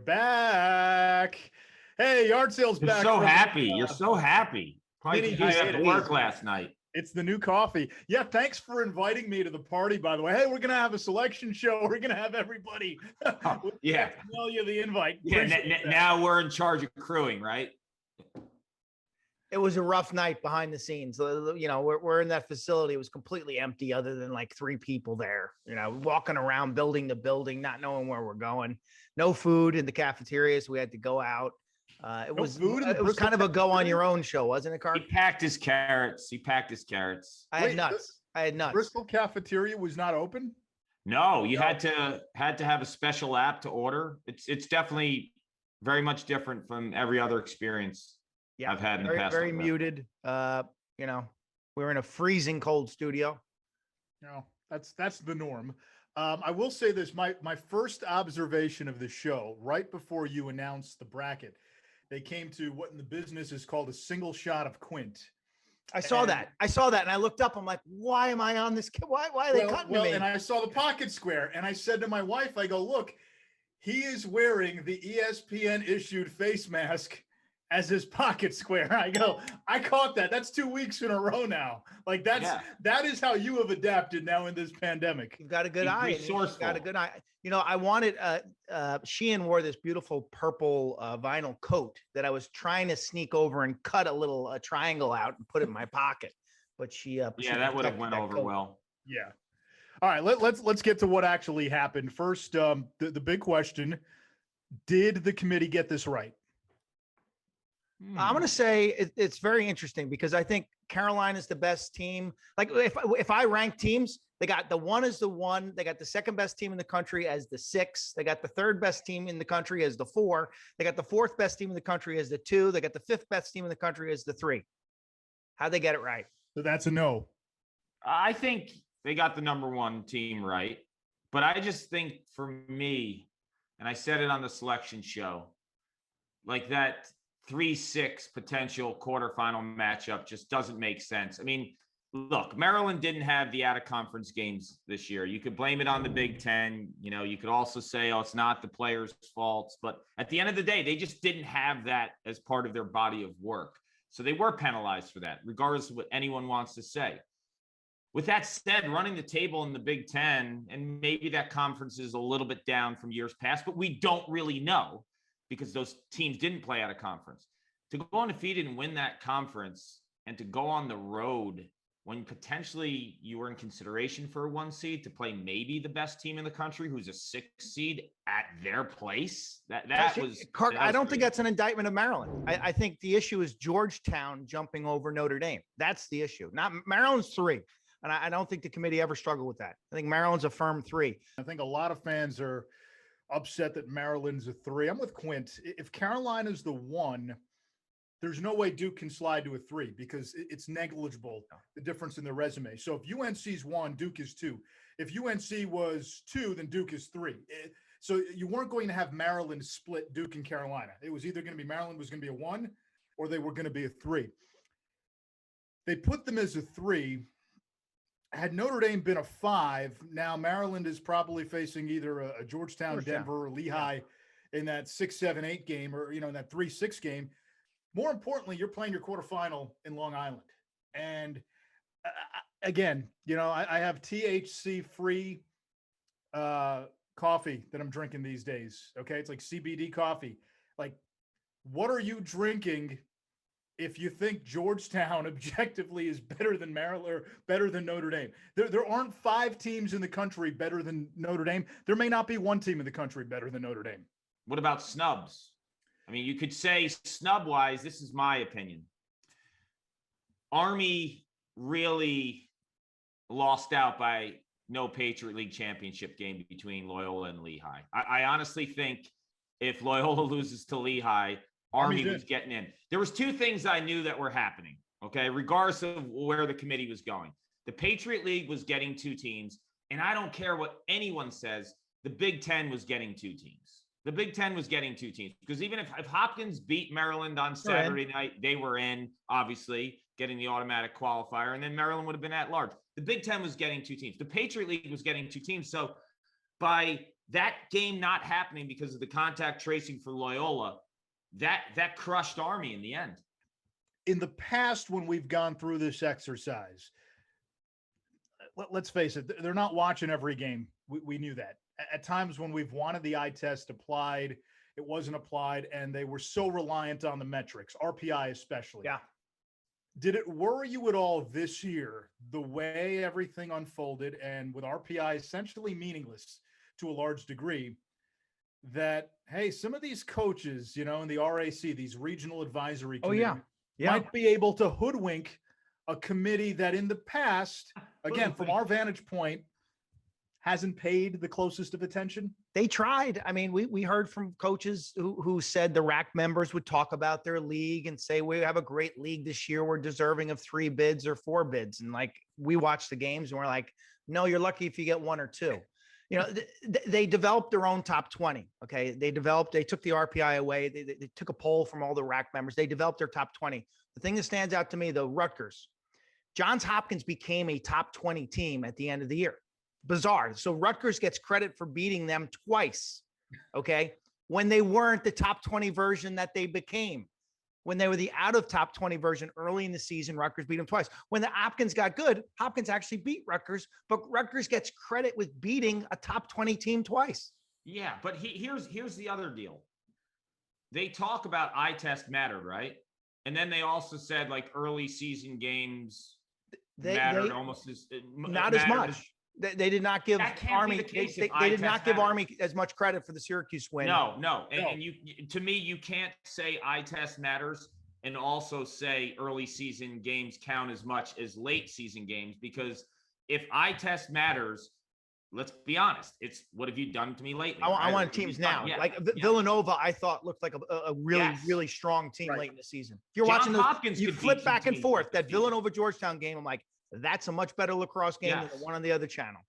back. Hey, yard sales You're back. so happy. You're so happy. Probably Vinny, I had to work last night. It's the new coffee. Yeah, thanks for inviting me to the party, by the way. Hey, we're going to have a selection show. We're going to have everybody. Yeah. Mail you the invite. Yeah, now we're in charge of crewing, right? It was a rough night behind the scenes. You know, we're in that facility. It was completely empty other than like 3 people there, you know, walking around building to building, not knowing where we're going. No food in the cafeterias. We had to go out. It was kind of a go on your own show, wasn't it, Carl? He packed his carrots. I had nuts. Bristol cafeteria was not open? No, you had to have a special app to order. It's definitely very much different from every other experience I've had in the past. Very muted. You know, we're in a freezing cold studio. No, that's the norm. I will say this, my first observation of the show, right before you announced the bracket, they came to what in the business is called a single shot of Quint. I saw that, and I looked up. I'm like, why am I on this? Why are they cutting me? And I saw the pocket square, and I said to my wife, I go, look, he is wearing the ESPN issued face mask as his pocket square. I go, I caught that. That's 2 weeks in a row now. Like that is how you have adapted now in this pandemic. You've got a good eye. You've got a good eye. You know, I wanted, Sheehan wore this beautiful purple vinyl coat that I was trying to sneak over and cut a little triangle out and put it in my pocket. But she that would have went over coat. well. Yeah. All right, let's get to what actually happened. First, the big question, did the committee get this right? I'm going to say it's very interesting because I think Carolina's the best team. Like if I rank teams, they got the 1 as the 1. They got the second best team in the country as the 6. They got the third best team in the country as the 4. They got the 4th best team in the country as the 2. They got the 5th best team in the country as the 3. How'd they get it right? So that's a no. I think they got the number 1 team right. But I just think for me, and I said it on the selection show, like that 3-6 potential quarterfinal matchup just doesn't make sense. I mean, look, Maryland didn't have the out-of-conference games this year. You could blame it on the Big Ten. You know, you could also say, oh, it's not the players' faults. But at the end of the day, they just didn't have that as part of their body of work. So they were penalized for that, regardless of what anyone wants to say. With that said, running the table in the Big Ten, and maybe that conference is a little bit down from years past, but we don't really know because those teams didn't play out of conference. To go undefeated and win that conference and to go on the road when potentially you were in consideration for a 1 seed to play maybe the best team in the country who's a 6 seed at their place, that was I don't think that's an indictment of Maryland. I think the issue is Georgetown jumping over Notre Dame. That's the issue. Not Maryland's 3. And I don't think the committee ever struggled with that. I think Maryland's a firm 3. I think a lot of fans are upset that Maryland's a 3. I'm with Quint. If Carolina's the 1, there's no way Duke can slide to a 3 because it's negligible, the difference in their resume. So if UNC's 1, Duke is 2. If UNC was 2, then Duke is 3. So you weren't going to have Maryland split Duke and Carolina. It was either going to be Maryland was going to be a 1 or they were going to be a 3. They put them as a 3. Had Notre Dame been a 5, now Maryland is probably facing either a Georgetown, Denver, or Lehigh in that 6, 7, 8 game, or in that 3-6 game. More importantly, you're playing your quarterfinal in Long Island, and again, I have THC-free coffee that I'm drinking these days. Okay, it's like CBD coffee. Like, what are you drinking? If you think Georgetown objectively is better than Maryland or better than Notre Dame, there aren't 5 teams in the country better than Notre Dame. There may not be 1 team in the country better than Notre Dame. What about snubs? I mean, you could say snub-wise, this is my opinion. Army really lost out by no Patriot League championship game between Loyola and Lehigh. I honestly think if Loyola loses to Lehigh, Army was getting in. There was 2 things I knew that were happening, okay, regardless of where the committee was going. The Patriot League was getting 2 teams, and I don't care what anyone says, the Big Ten was getting 2 teams. The Big Ten was getting 2 teams because even if Hopkins beat Maryland on Saturday night, they were in, obviously, getting the automatic qualifier, and then Maryland would have been at large. The Big Ten was getting 2 teams. The Patriot League was getting 2 teams. So by that game not happening because of the contact tracing for Loyola, that crushed Army in the end. In the past, when we've gone through this exercise, let's face it, they're not watching every game. We knew that. At times when we've wanted the eye test applied, it wasn't applied, and they were so reliant on the metrics, RPI especially. Yeah. Did it worry you at all this year, the way everything unfolded, and with RPI essentially meaningless to a large degree, that, hey, some of these coaches, in the RAC, these regional advisory committees, might be able to hoodwink a committee that in the past, again, from our vantage point, hasn't paid the closest of attention? They tried. I mean, we heard from coaches who said the RAC members would talk about their league and say, we have a great league this year. We're deserving of 3 bids or 4 bids. And like, we watched the games and we're like, no, you're lucky if you get 1 or 2. They developed their own top 20. Okay. They took the RPI away. They took a poll from all the RAC members. They developed their top 20. The thing that stands out to me, though, Rutgers, Johns Hopkins became a top 20 team at the end of the year. Bizarre. So Rutgers gets credit for beating them twice. Okay. When they weren't the top 20 version that they became. When they were the out of top 20 version early in the season, Rutgers beat them twice. When the Hopkins got good, Hopkins actually beat Rutgers, but Rutgers gets credit with beating a top 20 team twice. Yeah, but here's the other deal. They talk about eye test mattered, right? And then they also said like early season games mattered almost as not as much. They did not give Army. They did not give Army as much credit for the Syracuse win. No. And to me, you can't say eye test matters and also say early season games count as much as late season games, because if eye test matters, let's be honest, it's what have you done to me lately? I want teams now. Yeah. Like Villanova, I thought looked like a really strong team late in the season. If you're watching you flip back and forth. That Villanova Georgetown game, I'm like, that's a much better lacrosse game than the one on the other channel.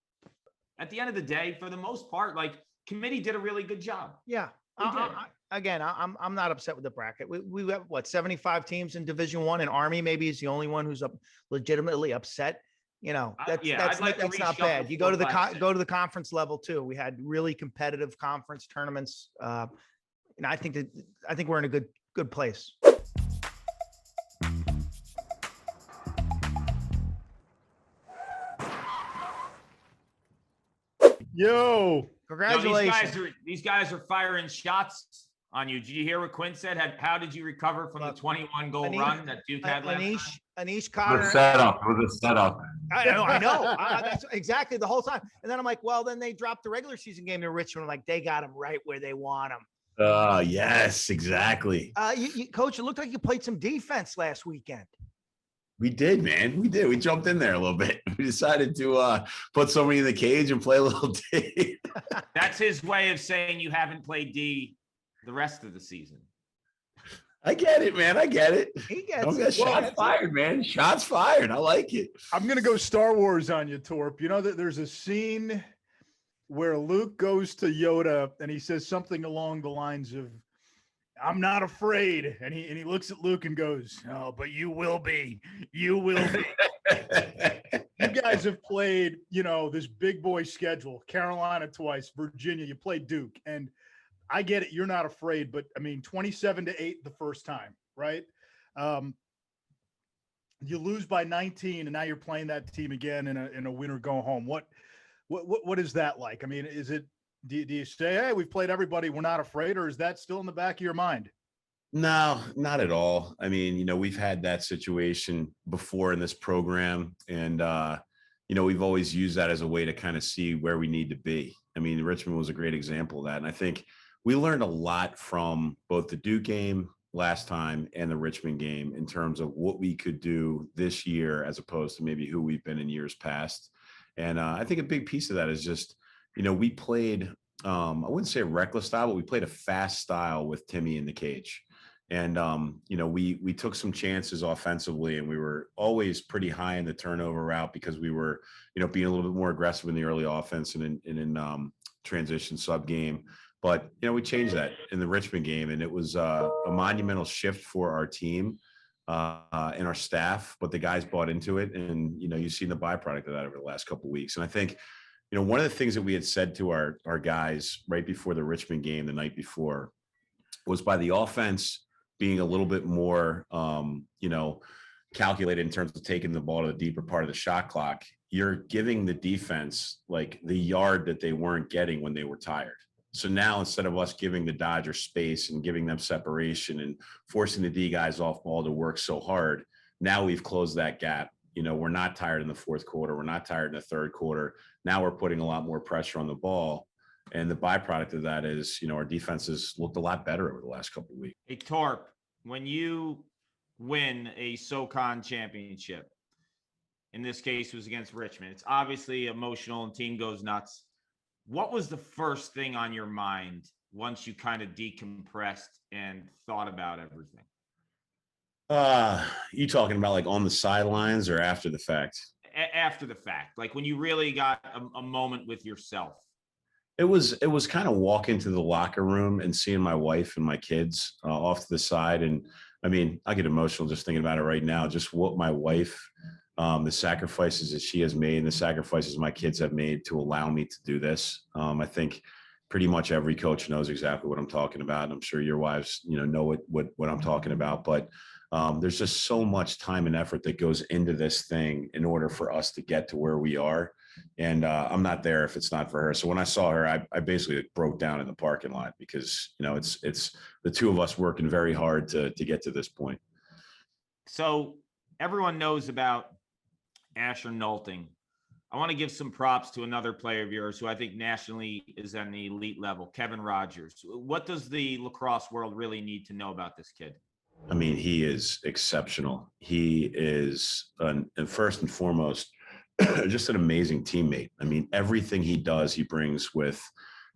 At the end of the day, for the most part, like committee did a really good job. Yeah. I'm not upset with the bracket. We have 75 teams in Division I, and Army maybe is the only one who's legitimately upset. That's not bad. You go to the conference level too. We had really competitive conference tournaments. I think we're in a good place. Yo, congratulations. These guys are firing shots on you. Did you hear what Quinn said? How did you recover from the 21 goal run that Duke had last night? Anish Cotter. It was a setup. I know. That's exactly the whole time. And then I'm like, well, then they dropped the regular season game to Richmond. I'm like, they got them right where they want them. Yes, exactly. Coach, it looked like you played some defense last weekend. We did, man. We did. We jumped in there a little bit. We decided to put somebody in the cage and play a little D. That's his way of saying you haven't played D the rest of the season. I get it, man. I get it. He gets it. Shots fired, man. Shots fired. I like it. I'm going to go Star Wars on you, Torp. You know that there's a scene where Luke goes to Yoda and he says something along the lines of, I'm not afraid. And he looks at Luke and goes, oh, but you will be. You will be. You guys have played, this big boy schedule. Carolina twice, Virginia. You played Duke. And I get it. You're not afraid. But, 27-8 the first time, right? You lose by 19, and now you're playing that team again in a winner go home. What is that like? Is it, do you say, hey, we've played everybody, we're not afraid, or is that still in the back of your mind? No, not at all. We've had that situation before in this program, and we've always used that as a way to kind of see where we need to be. Richmond was a great example of that, and I think we learned a lot from both the Duke game last time and the Richmond game in terms of what we could do this year as opposed to maybe who we've been in years past. And I think a big piece of that is just, we played, I wouldn't say a reckless style, but we played a fast style with Timmy in the cage. And, we took some chances offensively, and we were always pretty high in the turnover route because we were, being a little bit more aggressive in the early offense and in transition sub game. But, we changed that in the Richmond game, and it was a monumental shift for our team and our staff, but the guys bought into it. And, you've seen the byproduct of that over the last couple of weeks. And I think, one of the things that we had said to our guys right before the Richmond game the night before was by the offense being a little bit more, calculated in terms of taking the ball to the deeper part of the shot clock, you're giving the defense like the yard that they weren't getting when they were tired. So now instead of us giving the Dodgers space and giving them separation and forcing the D guys off ball to work so hard, now we've closed that gap. We're not tired in the fourth quarter. We're not tired in the third quarter. Now we're putting a lot more pressure on the ball. And the byproduct of that is, our defense has looked a lot better over the last couple of weeks. Hey, Torp, when you win a SoCon championship, in this case it was against Richmond, it's obviously emotional and team goes nuts. What was the first thing on your mind once you kind of decompressed and thought about everything? You talking about like on the sidelines or after the fact? After the fact, like when you really got a moment with yourself. It was kind of walking to the locker room and seeing my wife and my kids off to the side. And I mean, I get emotional just thinking about it right now, just what my wife, the sacrifices that she has made and the sacrifices my kids have made to allow me to do this. I think pretty much every coach knows exactly what I'm talking about. And I'm sure your wives, know what I'm talking about, but there's just so much time and effort that goes into this thing in order for us to get to where we are. And I'm not there if it's not for her. So when I saw her, I basically broke down in the parking lot because, it's the two of us working very hard to get to this point. So everyone knows about Asher Nolting. I want to give some props to another player of yours who I think nationally is at an elite level, Kevin Rogers. What does the lacrosse world really need to know about this kid? I mean, he is exceptional. He is, and first and foremost, just an amazing teammate. I mean, everything he does, he brings with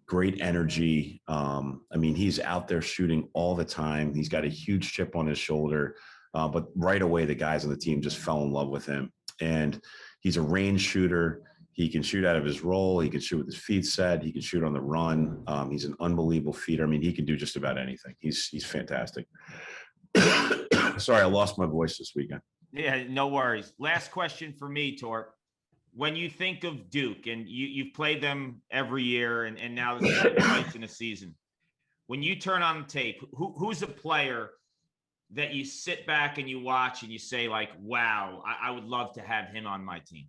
great energy. I mean, he's out there shooting all the time. He's got a huge chip on his shoulder, but right away, the guys on the team just fell in love with him. And he's a range shooter. He can shoot out of his roll. He can shoot with his feet set. He can shoot on the run. He's an unbelievable feeder. I mean, he can do just about anything. He's fantastic. Sorry, I lost my voice this weekend. Yeah, no worries. Last question for me, Torp. When you think of Duke, and you've played them every year, and now there's 7 fights in a season, when you turn on the tape, who's a player that you sit back and you watch and you say, like, wow, I would love to have him on my team?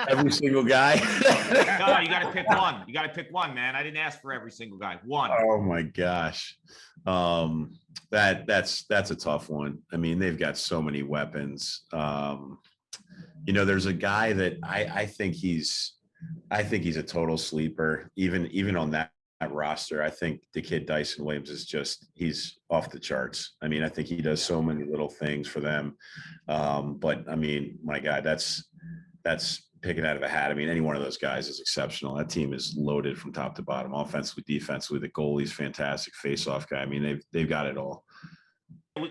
Every single guy. No, you got to pick one. You got to pick one, man. I didn't ask for every single guy. One. Oh my gosh. That's a tough one. I mean, they've got so many weapons. There's a guy that I think he's a total sleeper, even on that roster. I think the kid Dyson Williams he's off the charts. I mean, I think he does so many little things for them. But I mean, my God, that's picking out of a hat. I mean, any one of those guys is exceptional. That team is loaded from top to bottom, offensively, defensively. The goalie's fantastic, face-off guy. I mean, they've got it all.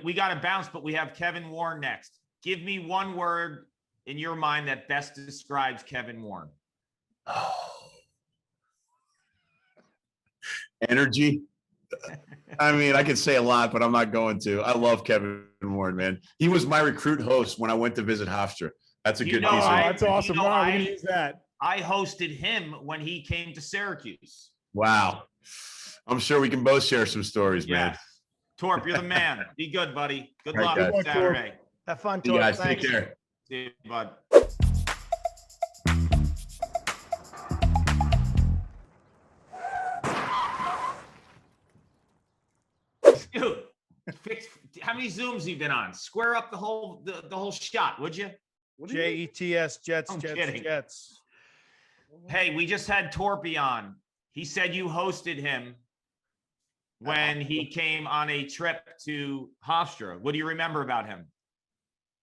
We got to bounce, but we have Kevin Warren next. Give me one word in your mind that best describes Kevin Warren. Oh. Energy. I mean, I could say a lot, but I'm not going to. I love Kevin Warren, man. He was my recruit host when I went to visit Hofstra. That's a good piece. That's awesome. Wow, we're going to use that. I hosted him when he came to Syracuse. Wow. I'm sure we can both share some stories, man. Torp, you're the man. Be good, buddy. Good All luck right, on Saturday. Have fun, You Torp. guys Thanks. take care. See you, bud. Dude, how many Zooms you been on? Square up the whole shot, would you? JETS, Jets, I'm Jets, kidding. Jets. Hey, we just had Torpy on. He said you hosted him when he came on a trip to Hofstra. What do you remember about him?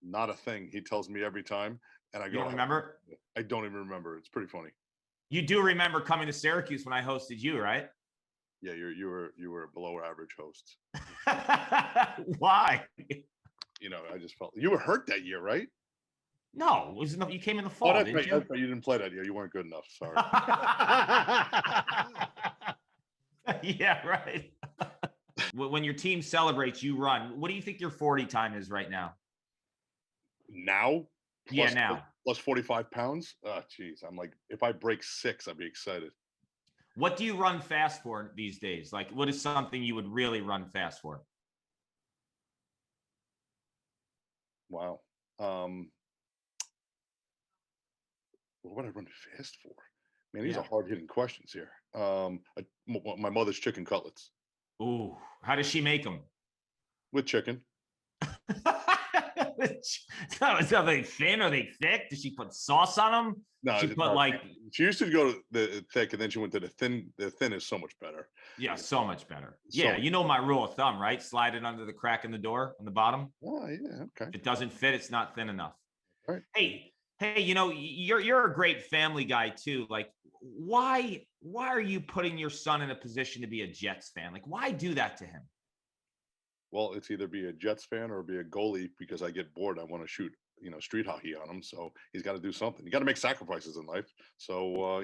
Not a thing. He tells me every time, and I go, You don't remember? I don't even remember. It's pretty funny. You do remember coming to Syracuse when I hosted you, right? Yeah, you were a below average host. Why? I just felt you were hurt that year, right? No, you came in the fall. Oh, that's didn't right. you? That's right. You didn't play that year. You weren't good enough. Sorry. Yeah, right. When your team celebrates, you run. What do you think your 40 time is right now? Now? Yeah, now. plus 45 pounds. Oh, geez. I'm like, if I break 6, I'd be excited. What do you run fast for these days? Like, what is something you would really run fast for? Wow. What would I run fast for? Man, these Yeah. are hard hitting questions here. My mother's chicken cutlets Ooh, how does she make them? with chicken. Are they thin? Are they thick? Does she put sauce on them? No, She put no, like, she used to go to the thick, and then she went to the thin. The thin is so much better. yeah, so much better. So Yeah, much you know my rule of thumb, right? Slide it under the crack in the door on the bottom. Oh, yeah. Okay. If it doesn't fit, it's not thin enough. Right. Hey, you know, you're a great family guy too. Like, why are you putting your son in a position to be a Jets fan? Like, why do that to him? Well, it's either be a Jets fan or be a goalie because I get bored. I want to shoot, street hockey on him. So he's got to do something. You got to make sacrifices in life. So,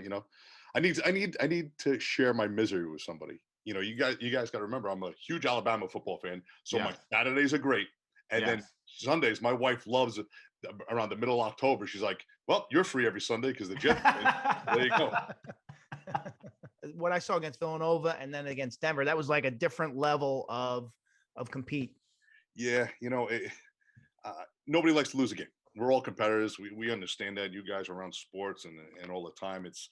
I need to share my misery with somebody. You guys got to remember, I'm a huge Alabama football fan. So Yes. my Saturdays are great. And then Yes. Sundays, my wife loves it around the middle of October. She's like, well, you're free every Sunday because the Jets win. There you go. What I saw against Villanova and then against Denver, that was like a different level of compete. Yeah, nobody likes to lose a game. We're all competitors. We understand that. You guys are around sports and all the time. It's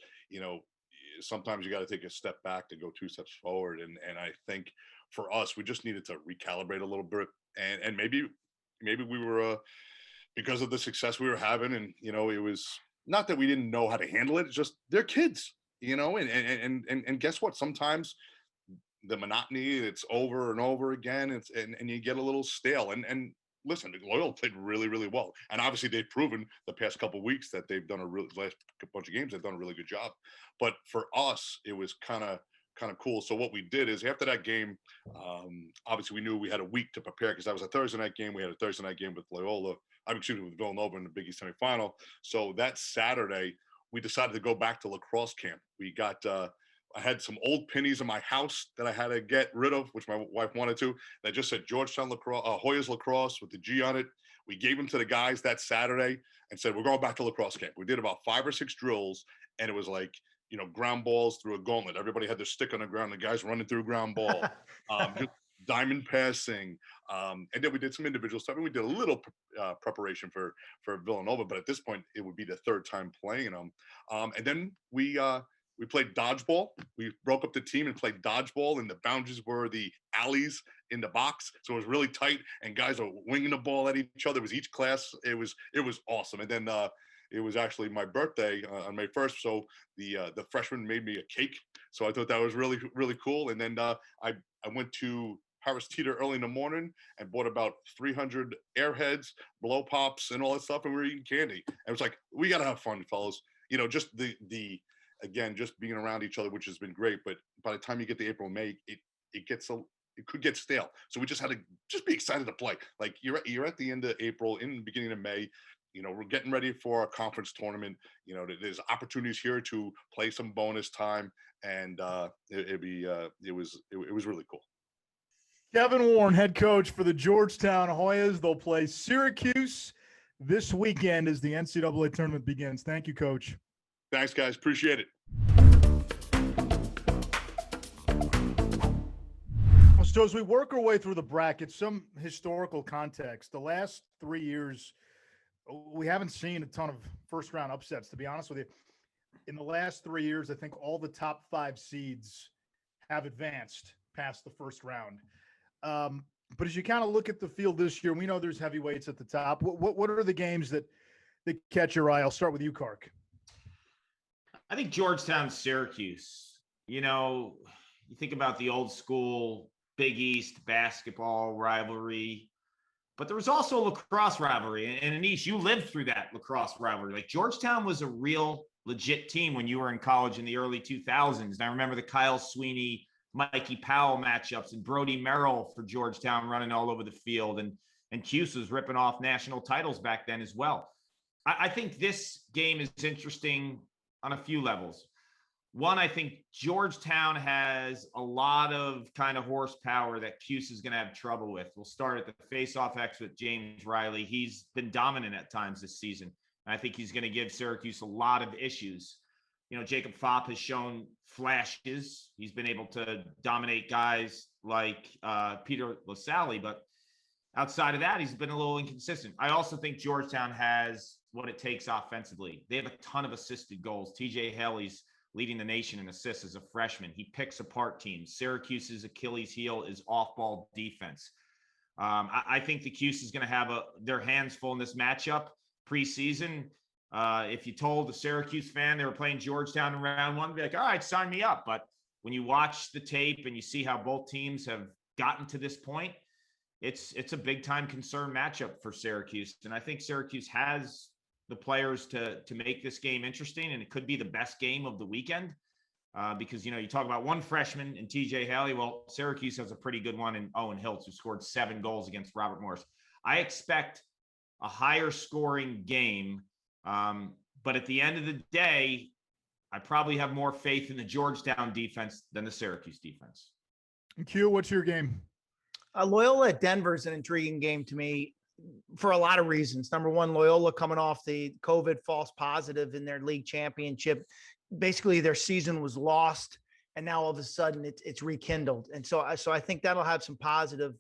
sometimes you got to take a step back to go 2 steps forward. And I think for us, we just needed to recalibrate a little bit. And maybe we were because of the success we were having, and it was not that we didn't know how to handle it. It's just they're kids, and guess what? Sometimes the monotony, it's over and over again. And you get a little stale. And listen, Loyola played really, really well. And obviously they've proven the past couple of weeks that they've done last bunch of games, they've done a really good job. But for us, it was kind of cool. So what we did is after that game, obviously we knew we had a week to prepare because that was a Thursday night game. We had a Thursday night game with Loyola. With Villanova in the Big East semifinal. So that Saturday, we decided to go back to lacrosse camp. We got I had some old pennies in my house that I had to get rid of, which my wife wanted to. That just said Georgetown Lacrosse, Hoyas Lacrosse with the G on it. We gave them to the guys that Saturday and said, we're going back to lacrosse camp. We did about 5 or 6 drills, and it was like, ground balls through a gauntlet. Everybody had their stick on the ground. The guys running through ground ball, just diamond passing. And then we did some individual stuff. And we did a little preparation for Villanova, but at this point, it would be the 3rd time playing them. And then we played dodgeball. We broke up the team and played dodgeball, and the boundaries were the alleys in the box. So it was really tight, and guys were winging the ball at each other. It was each class. It was awesome. And then it was actually my birthday on May 1st. So the freshmen made me a cake. So I thought that was really, really cool. And then I went to Harris Teeter early in the morning and bought about 300 airheads, blow pops, and all that stuff. And we were eating candy. And it was like, we got to have fun, fellas. Just again, just being around each other, which has been great. But by the time you get to April, May, it could get stale. So we just had to just be excited to play. Like you're at the end of April, in the beginning of May, we're getting ready for a conference tournament. There's opportunities here to play some bonus time, and it was really cool. Kevin Warren, head coach for the Georgetown Hoyas. They'll play Syracuse this weekend as the NCAA tournament begins. Thank you, Coach. Thanks, guys. Appreciate it. So as we work our way through the bracket, some historical context. The last 3 years, we haven't seen a ton of first-round upsets, to be honest with you. In the last 3 years, I think all the top 5 seeds have advanced past the first round. But as you kind of look at the field this year, we know there's heavyweights at the top. What are the games that catch your eye? I'll start with you, Kark. I think Georgetown, Syracuse. You think about the old school Big East basketball rivalry, but there was also a lacrosse rivalry. And Anish, you lived through that lacrosse rivalry. Like Georgetown was a real legit team when you were in college in the early 2000s. And I remember the Kyle Sweeney, Mikey Powell matchups and Brody Merrill for Georgetown running all over the field. And Cuse was ripping off national titles back then as well. I think this game is interesting on a few levels. One, I think Georgetown has a lot of kind of horsepower that Cuse is going to have trouble with. We'll start at the face-off X with James Riley. He's been dominant at times this season. I think he's going to give Syracuse a lot of issues. Jacob Fopp has shown flashes. He's been able to dominate guys like Peter LaSalle, but outside of that, he's been a little inconsistent. I also think Georgetown has what it takes offensively. They have a ton of assisted goals. TJ Haley's leading the nation in assists as a freshman. He picks apart teams. Syracuse's Achilles heel is off-ball defense. I think the Cuse is going to have their hands full in this matchup preseason. If you told a Syracuse fan they were playing Georgetown in round one, be like, all right, sign me up. But when you watch the tape and you see how both teams have gotten to this point, it's a big time concern matchup for Syracuse. And I think Syracuse has the players to make this game interesting, and it could be the best game of the weekend. Because, you talk about one freshman in TJ Haley. Well, Syracuse has a pretty good one in Owen Hiltz, who scored 7 goals against Robert Morris. I expect a higher scoring game. But at the end of the day, I probably have more faith in the Georgetown defense than the Syracuse defense. And Q, what's your game? Loyola at Denver is an intriguing game to me for a lot of reasons. Number one, Loyola coming off the COVID false positive in their league championship. Basically, their season was lost, and now all of a sudden it's rekindled. And so I think that'll have some positive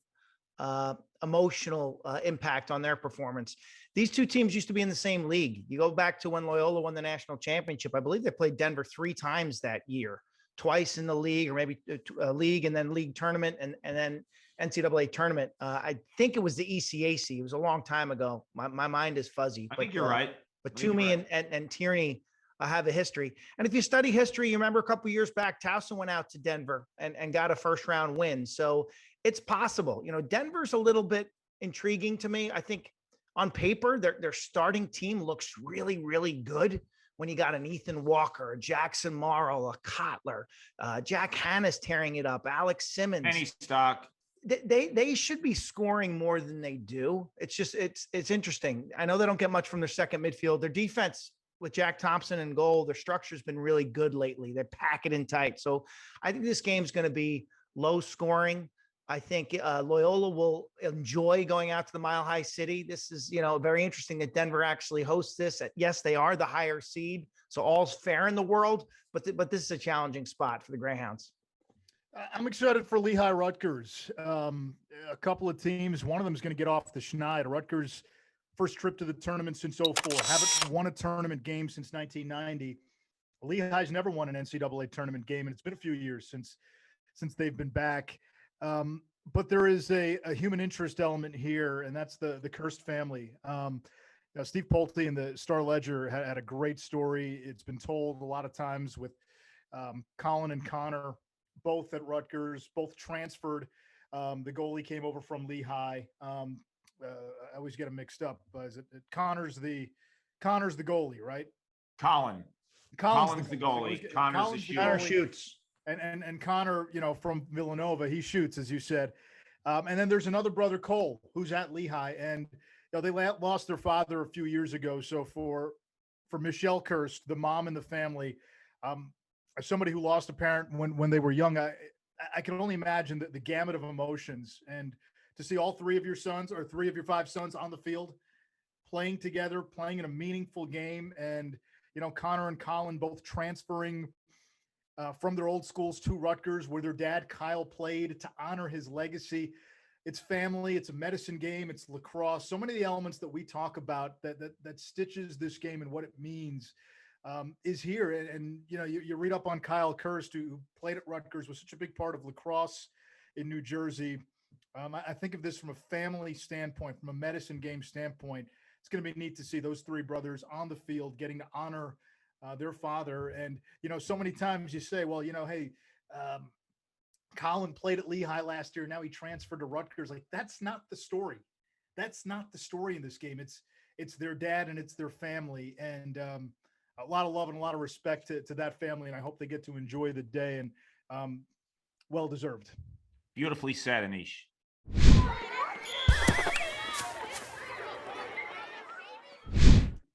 emotional impact on their performance. These two teams used to be in the same league. You go back to when Loyola won the national championship. I believe they played Denver 3 times that year, twice in the league, or maybe a league and then league tournament and then NCAA tournament. I think it was the ECAC. It was a long time ago. My mind is fuzzy. I think you're right. But Toomey and Tierney have a history. And if you study history, you remember a couple of years back, Towson went out to Denver and got a first round win. So it's possible. Denver's a little bit intriguing to me. I think on paper, their starting team looks really, really good. When you got an Ethan Walker, a Jackson Morrow, a Kotler, Jack Hanna's tearing it up, Alex Simmons. Penny Stock. They should be scoring more than they do. It's just, it's interesting. I know they don't get much from their second midfield. Their defense with Jack Thompson in goal, their structure's been really good lately. They pack it in tight. So I think this game's going to be low scoring. I think Loyola will enjoy going out to the Mile High City. This is, very interesting that Denver actually hosts this. Yes, they are the higher seed, so all's fair in the world, but this is a challenging spot for the Greyhounds. I'm excited for Lehigh-Rutgers. A couple of teams, one of them is going to get off the schneid. Rutgers' first trip to the tournament since 2004. Haven't won a tournament game since 1990. Lehigh's never won an NCAA tournament game, and it's been a few years since they've been back. But there is a human interest element here, and that's the Kirst family. Steve Pulte in the Star-Ledger had a great story. It's been told a lot of times with Colin and Connor, both at Rutgers, both transferred. The goalie came over from Lehigh. I always get them mixed up. Is it Connor's the goalie, right? Colin's the goalie. Connor's the shooter. Connor shoots. And Connor, from Villanova, he shoots, as you said. And then there's another brother, Cole, who's at Lehigh. And they lost their father a few years ago. So for Michelle Kirst, the mom in the family, as somebody who lost a parent when they were young, I can only imagine the gamut of emotions. And to see all 3 of your sons or 3 of your 5 sons on the field playing together, playing in a meaningful game. And, Connor and Colin both transferring from their old schools to Rutgers, where their dad, Kyle, played, to honor his legacy. It's family. It's a medicine game. It's lacrosse. So many of the elements that we talk about that stitches this game and what it means is here. And you read up on Kyle Kirst, who played at Rutgers, was such a big part of lacrosse in New Jersey. I think of this from a family standpoint, from a medicine game standpoint. It's going to be neat to see those 3 brothers on the field getting to honor their father. And, so many times you say, well, hey, Colin played at Lehigh last year. Now he transferred to Rutgers. Like, that's not the story. That's not the story in this game. It's their dad and it's their family. And a lot of love and a lot of respect to that family. And I hope they get to enjoy the day, and well-deserved. Beautifully said, Anish.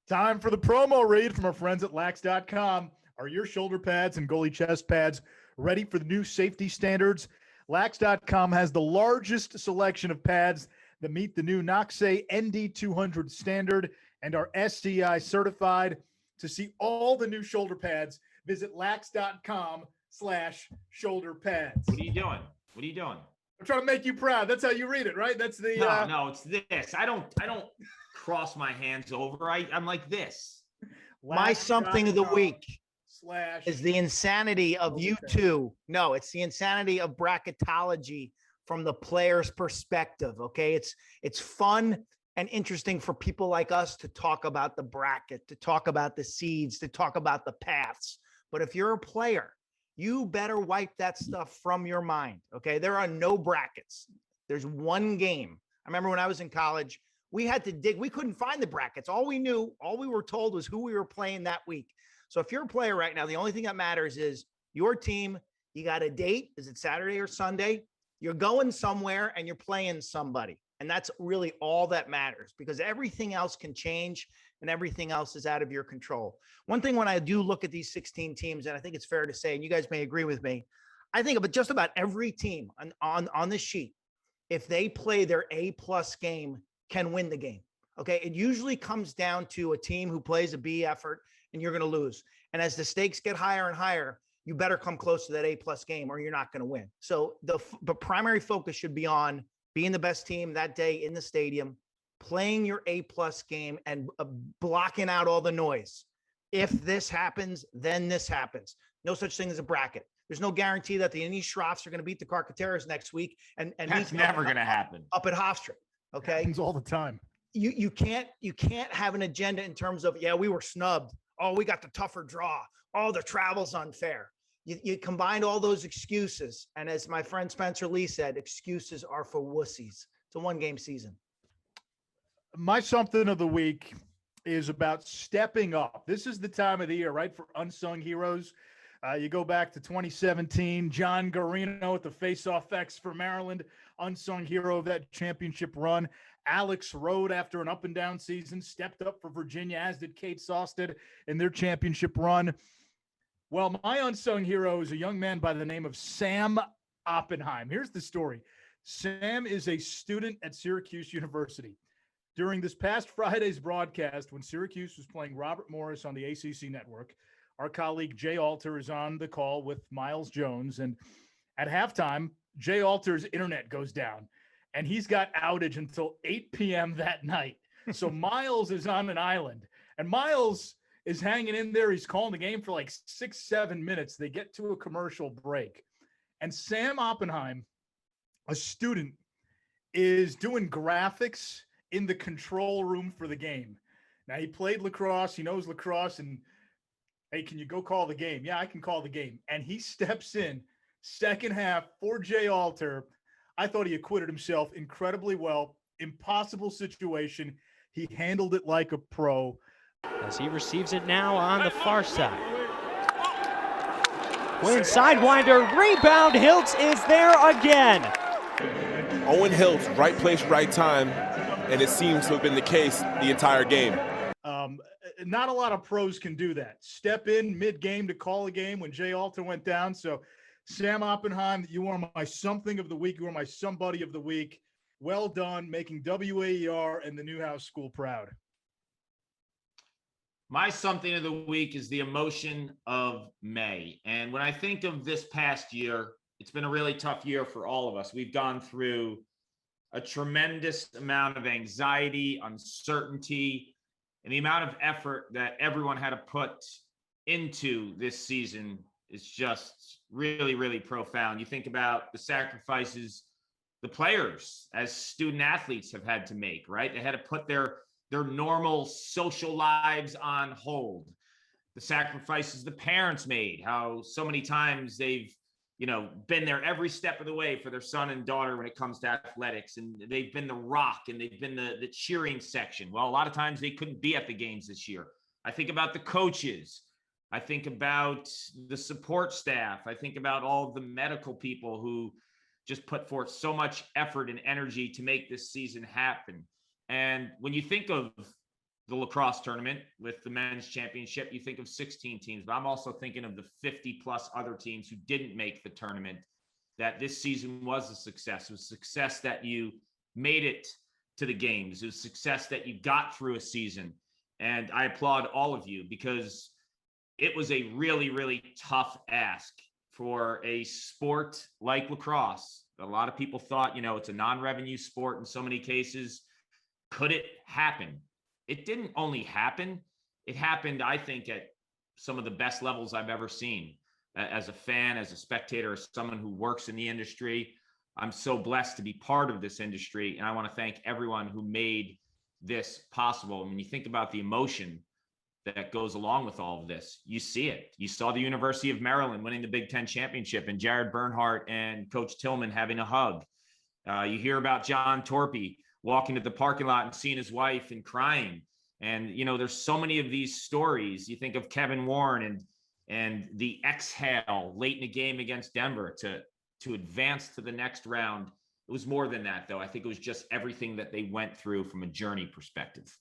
Time for the promo read from our friends at Lax.com. Are your shoulder pads and goalie chest pads ready for the new safety standards? Lax.com has the largest selection of pads that meet the new Noxay ND200 standard and are SCI certified. To see all the new shoulder pads, visit lax.com/shoulder pads. What are you doing? What are you doing? I'm trying to make you proud. That's how you read it, right? That's the No, it's this. I don't cross my hands over. I'm like this. My something of the week / is the insanity of you two. No, it's the insanity of bracketology from the player's perspective. Okay. It's fun and interesting for people like us to talk about the bracket, to talk about the seeds, to talk about the paths. But if you're a player, you better wipe that stuff from your mind. Okay. There are no brackets. There's one game. I remember when I was in college, we had to dig. We couldn't find the brackets. All we were told was who we were playing that week. So if you're a player right now, the only thing that matters is your team. You got a date. Is it Saturday or Sunday? You're going somewhere and you're playing somebody. And that's really all that matters, because everything else can change and everything else is out of your control. One thing, when I do look at these 16 teams, and I think it's fair to say, and you guys may agree with me, I think about just about every team on this sheet, if they play their A+ game, can win the game. Okay. It usually comes down to a team who plays a B effort and you're going to lose. And as the stakes get higher and higher, you better come close to that A+ game or you're not going to win. So the primary focus should be on being the best team that day in the stadium, playing your A+ game and blocking out all the noise. If this happens, then this happens. No such thing as a bracket. There's no guarantee that the Indy Schroffs are going to beat the Carcateras next week. And That's never going to happen. Up at Hofstra. Okay. happens all the time. You can't have an agenda in terms of, yeah, we were snubbed. Oh, we got the tougher draw. Oh, the travel's unfair. You combine all those excuses. And as my friend Spencer Lee said, excuses are for wussies. It's a 1-game season. My something of the week is about stepping up. This is the time of the year, right, for unsung heroes. You go back to 2017, John Garino at the faceoff X for Maryland, unsung hero of that championship run. Alex Rode, after an up-and-down season, stepped up for Virginia, as did Kate Sosted in their championship run. Well, my unsung hero is a young man by the name of Sam Oppenheim. Here's the story. Sam is a student at Syracuse University. During this past Friday's broadcast, when Syracuse was playing Robert Morris on the ACC network, our colleague Jay Alter is on the call with Miles Jones. And at halftime, Jay Alter's internet goes down and he's got outage until 8 p.m. that night. So Miles is on an island and Miles is hanging in there. He's calling the game for like 6-7 minutes. They get to a commercial break. And Sam Oppenheim, a student, is doing graphics in the control room for the game. Now, he played lacrosse. He knows lacrosse. And, hey, can you go call the game? Yeah, I can call the game. And he steps in second half for Jay Alter. I thought he acquitted himself incredibly well. Impossible situation. He handled it like a pro. As he receives it now on the far side. Win sidewinder, rebound, Hiltz is there again. Owen Hiltz, right place, right time, and it seems to have been the case the entire game. Not a lot of pros can do that. Step in mid-game to call a game when Jay Alter went down. So, Sam Oppenheim, you are my something of the week. You are my somebody of the week. Well done, making WAER and the Newhouse School proud. My something of the week is the emotion of May. And when I think of this past year, it's been a really tough year for all of us. We've gone through a tremendous amount of anxiety, uncertainty, and the amount of effort that everyone had to put into this season is just really, really profound. You think about the sacrifices the players as student athletes have had to make, right? They had to put their normal social lives on hold. The sacrifices the parents made, how so many times they've, been there every step of the way for their son and daughter when it comes to athletics. And they've been the rock and they've been the cheering section. Well, a lot of times they couldn't be at the games this year. I think about the coaches. I think about the support staff. I think about all of the medical people who just put forth so much effort and energy to make this season happen. And when you think of the lacrosse tournament with the men's championship, you think of 16 teams, but I'm also thinking of the 50 plus other teams who didn't make the tournament, that this season was a success. It was success that you made it to the games. It was success that you got through a season. And I applaud all of you because it was a really, really tough ask for a sport like lacrosse. A lot of people thought, it's a non-revenue sport in so many cases. Could it happen? It didn't only happen. It happened, I think, at some of the best levels I've ever seen. As a fan, as a spectator, as someone who works in the industry, I'm so blessed to be part of this industry. And I want to thank everyone who made this possible. When you think about the emotion that goes along with all of this, you see it. You saw the University of Maryland winning the Big Ten championship and Jared Bernhardt and Coach Tillman having a hug. You hear about John Torpy walking to the parking lot and seeing his wife and crying. And, there's so many of these stories. You think of Kevin Warren and the exhale late in the game against Denver to advance to the next round. It was more than that, though. I think it was just everything that they went through from a journey perspective.